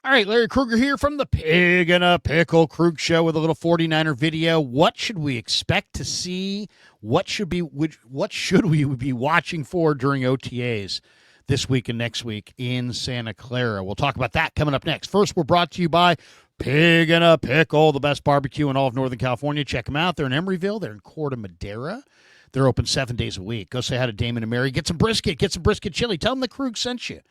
All right, Larry Krueger here from the Pig and a Pickle Krug Show with a little 49er video. What should we expect to see? What should we be watching for during OTAs this week and next week in Santa Clara? We'll talk about that coming up next. First, we're brought to you by Pig and a Pickle, the best barbecue in all of Northern California. Check them out. They're in Emeryville. They're in Corte Madera. They're open 7 days a week. Go say hi to Damon and Mary. Get some brisket chili. Tell them the Krug sent you.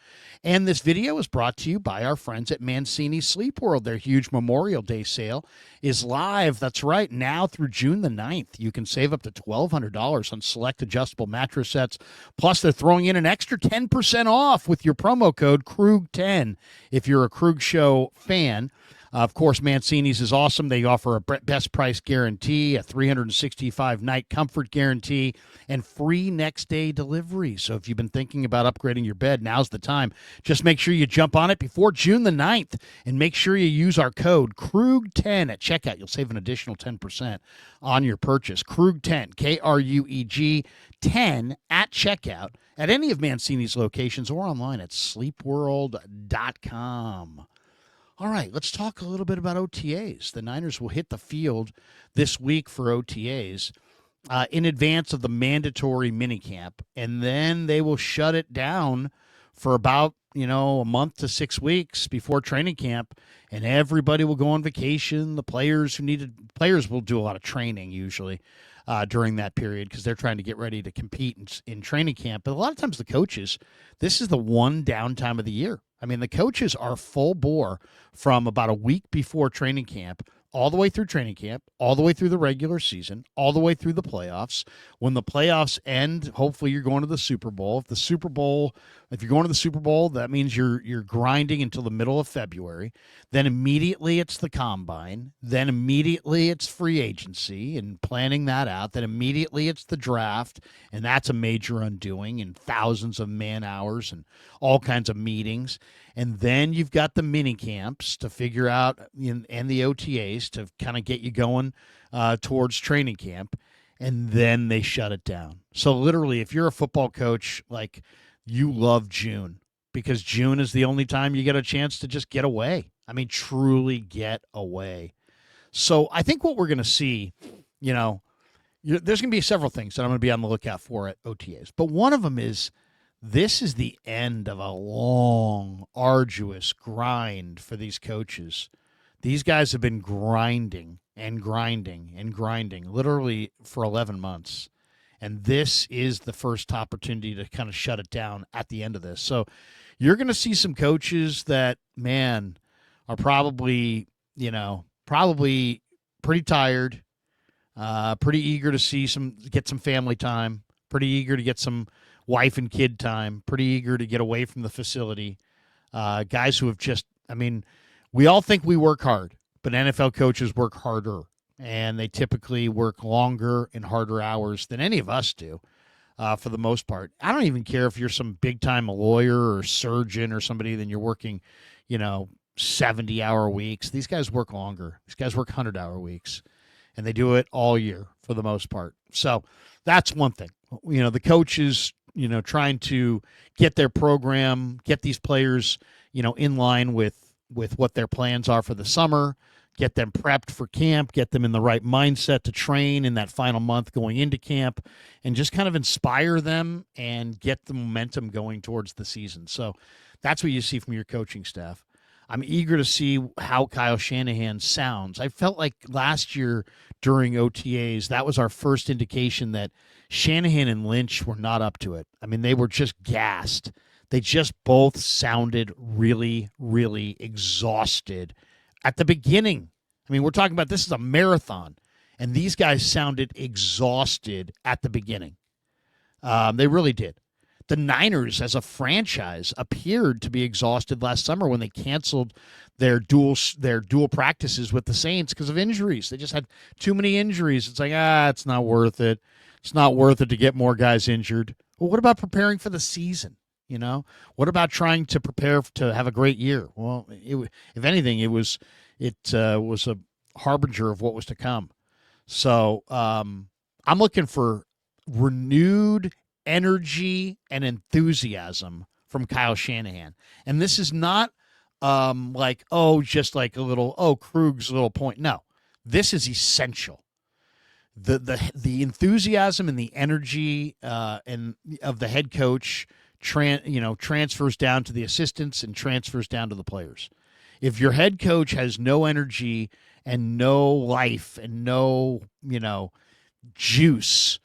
And this video is brought to you by our friends at Mancini Sleep World. Their huge Memorial Day sale is live. That's right. Now through June the 9th, you can save up to $1,200 on select adjustable mattress sets. Plus, they're throwing in an extra 10% off with your promo code Krug10 if you're a Krug Show fan. Of course, Mancini's is awesome. They offer a best price guarantee, a 365-night comfort guarantee, and free next-day delivery. So if you've been thinking about upgrading your bed, now's the time. Just make sure you jump on it before June the 9th, and make sure you use our code KRUG10 at checkout. You'll save an additional 10% on your purchase. KRUG10, K-R-U-E-G 10 at checkout at any of Mancini's locations or online at sleepworld.com. All right, let's talk a little bit about OTAs. The Niners will hit the field this week for OTAs in advance of the mandatory minicamp, and then they will shut it down for about, a month to 6 weeks before training camp, and everybody will go on vacation. The players will do a lot of training usually during that period because they're trying to get ready to compete in training camp. But a lot of times the coaches, this is the one downtime of the year. I mean, the coaches are full bore from about a week before training camp, all the way through training camp, all the way through the regular season, all the way through the playoffs. When the playoffs end, hopefully you're going to the Super Bowl. If you're going to the Super Bowl, that means you're grinding until the middle of February. Then immediately it's the combine. Then immediately it's free agency and planning that out. Then immediately it's the draft, and that's a major undoing and thousands of man hours and all kinds of meetings. And then you've got the mini camps to figure out and the OTAs to kind of get you going towards training camp. And then they shut it down. So literally, if you're a football coach, like, you love June because June is the only time you get a chance to just get away. I mean, truly get away. So I think what we're going to see, there's going to be several things that I'm going to be on the lookout for at OTAs. But one of them is, this is the end of a long, arduous grind for these coaches. These guys have been grinding and grinding and grinding literally for 11 months. And this is the first opportunity to kind of shut it down at the end of this. So you're going to see some coaches that, man, are probably pretty tired, pretty eager to get some family time, pretty eager to get some wife and kid time, pretty eager to get away from the facility. Guys who have we all think we work hard, but NFL coaches work harder, and they typically work longer and harder hours than any of us do for the most part. I don't even care if you're some big-time lawyer or surgeon or somebody, then you're working, 70-hour weeks. These guys work longer. These guys work 100-hour weeks, and they do it all year for the most part. So that's one thing. The coaches, trying to get their program, get these players, in line with what their plans are for the summer, get them prepped for camp, get them in the right mindset to train in that final month going into camp, and just kind of inspire them and get the momentum going towards the season. So that's what you see from your coaching staff. I'm eager to see how Kyle Shanahan sounds. I felt like last year during OTAs, that was our first indication that Shanahan and Lynch were not up to it. I mean, they were just gassed. They just both sounded really, really exhausted at the beginning. I mean, we're talking about this is a marathon, and these guys sounded exhausted at the beginning. They really did. The Niners as a franchise appeared to be exhausted last summer when they canceled their dual practices with the Saints because of injuries. They just had too many injuries. It's like, it's not worth it. It's not worth it to get more guys injured. Well, what about preparing for the season? What about trying to prepare to have a great year? Well, if anything, it was a harbinger of what was to come. So I'm looking for renewed energy and enthusiasm from Kyle Shanahan. And this is not like, oh, just like a little, oh, Krug's little point. No, this is essential. The enthusiasm and the energy and of the head coach transfers down to the assistants and transfers down to the players. If your head coach has no energy and no life and no juice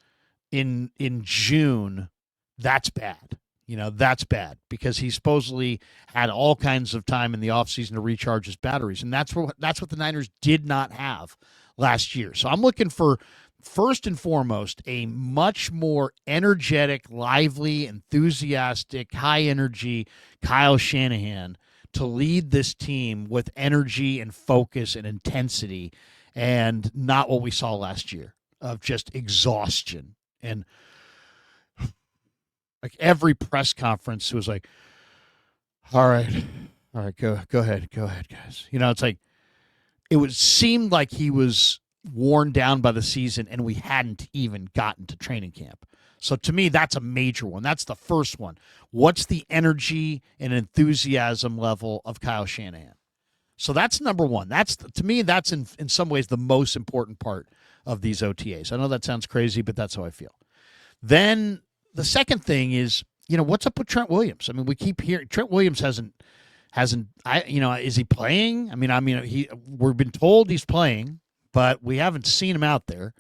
in June, that's bad. That's bad because he supposedly had all kinds of time in the offseason to recharge his batteries. And that's what the Niners did not have last year. So I'm looking for, first and foremost, a much more energetic, lively, enthusiastic, high energy Kyle Shanahan to lead this team with energy and focus and intensity, and not what we saw last year of just exhaustion. And like every press conference, it was like, all right, go ahead, guys. It's like seemed like he was worn down by the season, and we hadn't even gotten to training camp. So to me, that's a major one. That's the first one. What's the energy and enthusiasm level of Kyle Shanahan? So that's number one. To me, that's in some ways the most important part of these OTAs. I know that sounds crazy, but that's how I feel. Then the second thing is, what's up with Trent Williams? I mean, we keep hearing Trent Williams hasn't. Is he playing? We've been told he's playing, but we haven't seen him out there.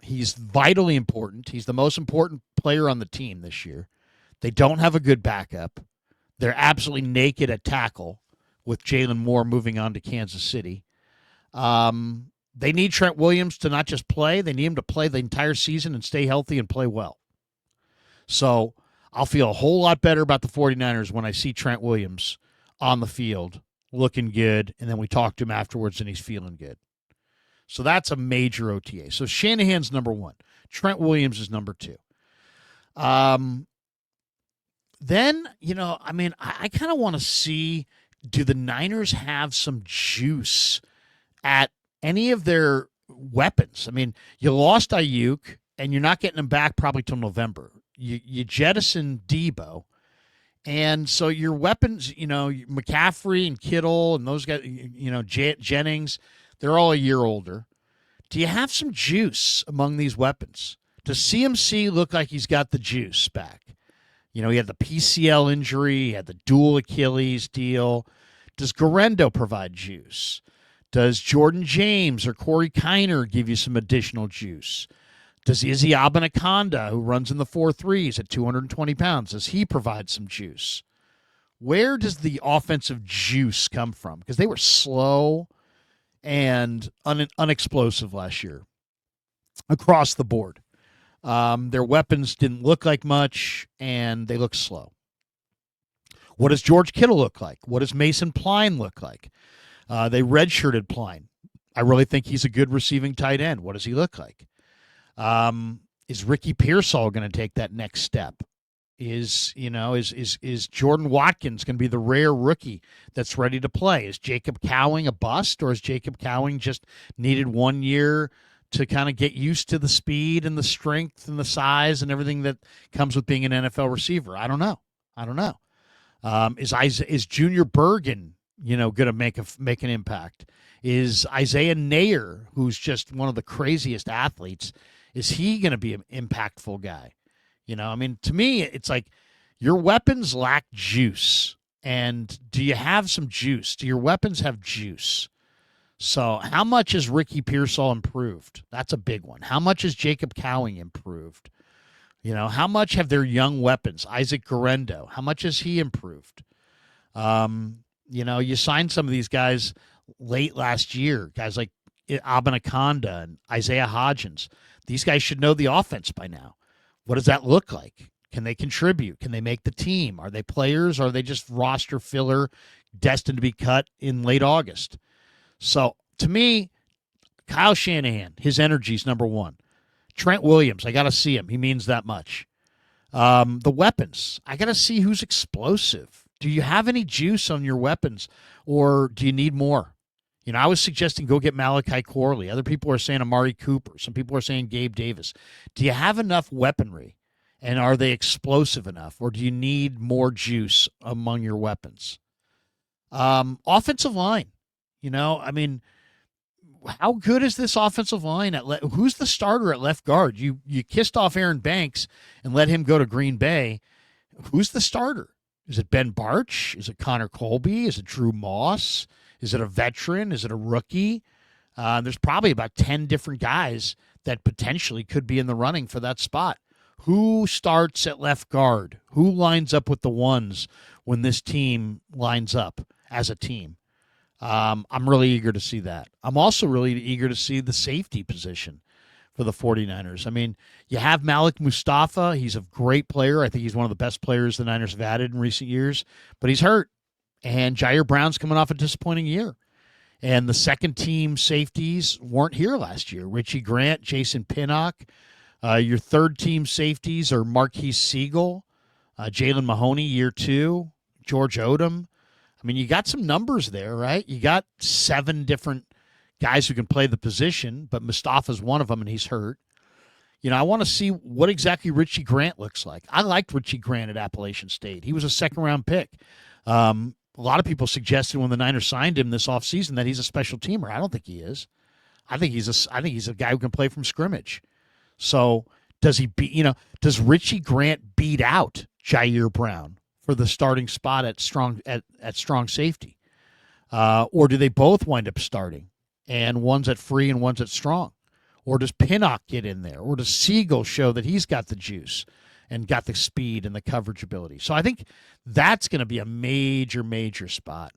He's vitally important. He's the most important player on the team this year. They don't have a good backup. They're absolutely naked at tackle with Jalen Moore moving on to Kansas City. They need Trent Williams to not just play. They need him to play the entire season and stay healthy and play well. So I'll feel a whole lot better about the 49ers when I see Trent Williams on the field looking good, and then we talk to him afterwards and he's feeling good. So that's a major OTA. So Shanahan's number one. Trent Williams is number two. Then, I kind of want to see, do the Niners have some juice at any of their weapons? I mean, you lost Ayuk, and you're not getting him back probably till November. You jettison Debo, and so your weapons, McCaffrey and Kittle and those guys, Jennings, they're all a year older. Do you have some juice among these weapons? Does CMC look like he's got the juice back? He had the PCL injury, he had the dual Achilles deal. Does Garendo provide juice? Does Jordan James or Corey Kiner give you some additional juice? Does Izzy Abanaconda, who runs in the 4.3s at 220 pounds, does he provide some juice? Where does the offensive juice come from? Because they were slow and unexplosive last year across the board. Their weapons didn't look like much, and they look slow. What does George Kittle look like? What does Mason Pline look like? They redshirted Pline. I really think he's a good receiving tight end. What does he look like? Is Ricky Pearsall going to take that next step? Is Jordan Watkins going to be the rare rookie that's ready to play? Is Jacob Cowing a bust, or is Jacob Cowing just needed 1 year to kind of get used to the speed and the strength and the size and everything that comes with being an NFL receiver? I don't know. Is Junior Bergen, going to make an impact? Is Isaiah Nayer, who's just one of the craziest athletes, is he going to be an impactful guy? To me, it's like your weapons lack juice. And do you have some juice? Do your weapons have juice? So how much has Ricky Pearsall improved? That's a big one. How much has Jacob Cowing improved? How much have their young weapons, Isaac Garendo, how much has he improved? You signed some of these guys late last year, guys like Abanaconda and Isaiah Hodgins. These guys should know the offense by now. What does that look like? Can they contribute? Can they make the team? Are they players? Or are they just roster filler destined to be cut in late August? So, to me, Kyle Shanahan, his energy is number one. Trent Williams, I got to see him. He means that much. The weapons, I got to see who's explosive. Do you have any juice on your weapons, or do you need more? I was suggesting go get Malachi Corley. Other people are saying Amari Cooper. Some people are saying Gabe Davis. Do you have enough weaponry, and are they explosive enough, or do you need more juice among your weapons? Offensive line. I mean, how good is this offensive line? Who's the starter at left guard? You kissed off Aaron Banks and let him go to Green Bay. Who's the starter? Is it Ben Barch? Is it Connor Colby? Is it Drew Moss? Is it a veteran? Is it a rookie? There's probably about 10 different guys that potentially could be in the running for that spot. Who starts at left guard? Who lines up with the ones when this team lines up as a team? I'm really eager to see that. I'm also really eager to see the safety position for the 49ers. I mean, you have Malik Mustafa. He's a great player. I think he's one of the best players the Niners have added in recent years, but he's hurt. And Jair Brown's coming off a disappointing year. And the second-team safeties weren't here last year. Richie Grant, Jason Pinnock. Your third-team safeties are Marquise Siegel, Jalen Mahoney, year 2, George Odom. I mean, you got some numbers there, right? You got 7 different guys who can play the position, but Mustafa's one of them, and he's hurt. I want to see what exactly Richie Grant looks like. I liked Richie Grant at Appalachian State. He was a second-round pick. A lot of people suggested when the Niners signed him this offseason that he's a special teamer. I don't think he is. I think he's a guy who can play from scrimmage. So does Richie Grant beat out Jair Brown for the starting spot at strong safety? Or do they both wind up starting and one's at free and one's at strong? Or does Pinnock get in there? Or does Siegel show that he's got the juice and got the speed and the coverage ability? So I think that's going to be a major, major spot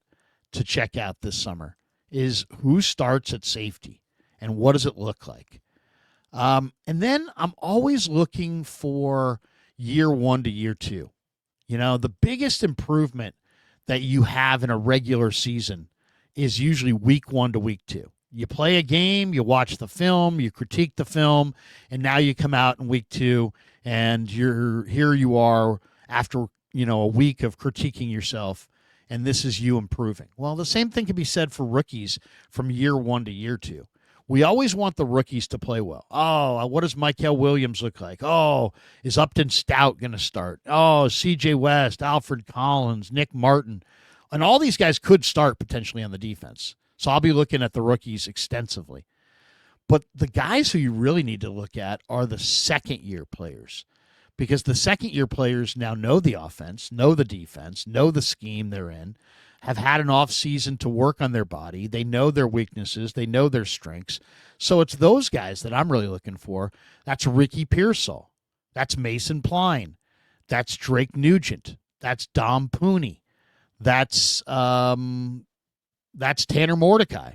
to check out this summer, is who starts at safety and what does it look like? And then I'm always looking for year 1 to year 2. The biggest improvement that you have in a regular season is usually week 1 to week 2. You play a game, you watch the film, you critique the film, and now you come out in week 2 and here you are after, a week of critiquing yourself, and this is you improving. Well, the same thing can be said for rookies from year 1 to year 2. We always want the rookies to play well. Oh, what does Mykel Williams look like? Oh, is Upton Stout going to start? Oh, C.J. West, Alfred Collins, Nick Martin. And all these guys could start potentially on the defense. So I'll be looking at the rookies extensively. But the guys who you really need to look at are the second-year players, because the second-year players now know the offense, know the defense, know the scheme they're in, have had an off season to work on their body. They know their weaknesses. They know their strengths. So it's those guys that I'm really looking for. That's Ricky Pearsall. That's Mason Pline. That's Drake Nugent. That's Dom Pooney. That's Tanner Mordecai.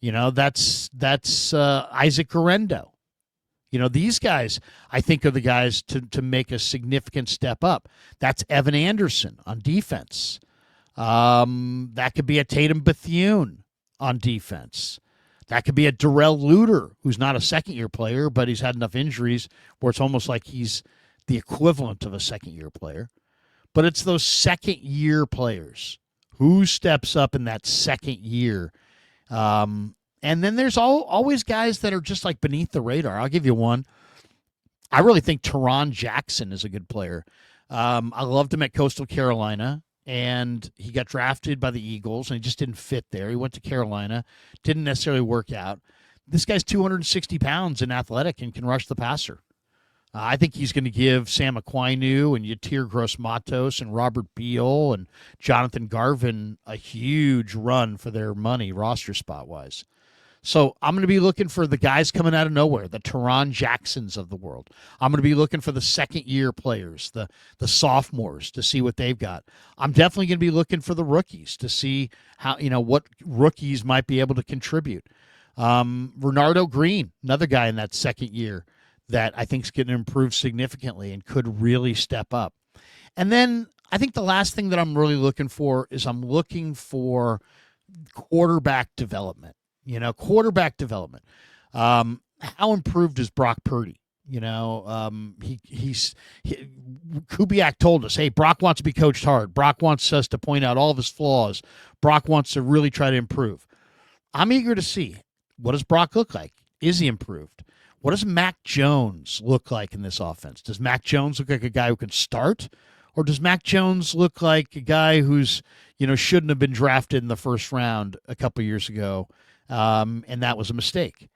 That's Isaac Garendo. These guys, I think, are the guys to make a significant step up. That's Evan Anderson on defense. That could be a Tatum Bethune on defense. That could be a Darrell Luter, who's not a second-year player, but he's had enough injuries where it's almost like he's the equivalent of a second-year player. But it's those second-year players. Who steps up in that second year? And then there's always guys that are just like beneath the radar. I'll give you one. I really think Teron Jackson is a good player. I loved him at Coastal Carolina. And he got drafted by the Eagles, and he just didn't fit there. He went to Carolina, didn't necessarily work out. This guy's 260 pounds and athletic and can rush the passer. I think he's going to give Sam Aquinu and Yatir Gross-Matos and Robert Beal and Jonathan Garvin a huge run for their money roster spot-wise. So I'm going to be looking for the guys coming out of nowhere, the Teron Jacksons of the world. I'm going to be looking for the second-year players, the sophomores, to see what they've got. I'm definitely going to be looking for the rookies to see how what rookies might be able to contribute. Renardo Green, another guy in that second year that I think is going to improve significantly and could really step up. And then I think the last thing that I'm really looking for is I'm looking for quarterback development. Quarterback development. How improved is Brock Purdy? Kubiak told us, hey, Brock wants to be coached hard. Brock wants us to point out all of his flaws. Brock wants to really try to improve. I'm eager to see, what does Brock look like? Is he improved? What does Mac Jones look like in this offense? Does Mac Jones look like a guy who can start? Or does Mac Jones look like a guy who's, shouldn't have been drafted in the first round a couple years ago, and that was a mistake?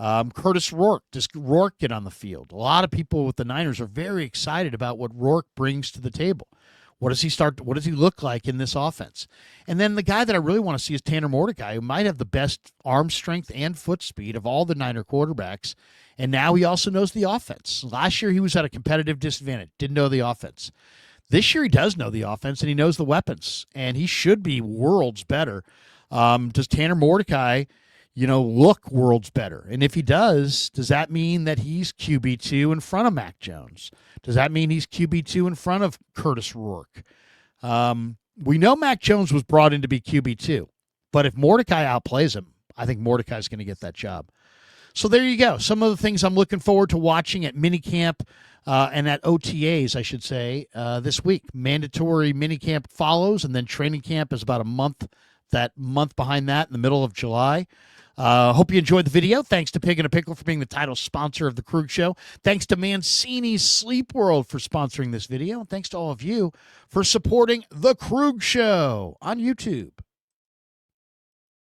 Curtis Rourke, does Rourke get on the field? A lot of people with the Niners are very excited about what Rourke brings to the table. What does he look like in this offense? And then the guy that I really want to see is Tanner Mordecai, who might have the best arm strength and foot speed of all the Niner quarterbacks. And now he also knows the offense. Last year he was at a competitive disadvantage, didn't know the offense. This year he does know the offense and he knows the weapons, and he should be worlds better. Does Tanner Mordecai, look worlds better? And if he does that mean that he's QB2 in front of Mac Jones? Does that mean he's QB2 in front of Curtis Rourke? We know Mac Jones was brought in to be QB2, but if Mordecai outplays him, I think Mordecai's going to get that job. So there you go. Some of the things I'm looking forward to watching at minicamp and at OTAs, I should say, this week. Mandatory minicamp follows, and then training camp is about a month, that month behind that in the middle of July. Hope you enjoyed the video. Thanks to Pig and a Pickle for being the title sponsor of the Krug Show. Thanks to Mancini's Sleep World for sponsoring this video. And thanks to all of you for supporting the Krug Show on YouTube.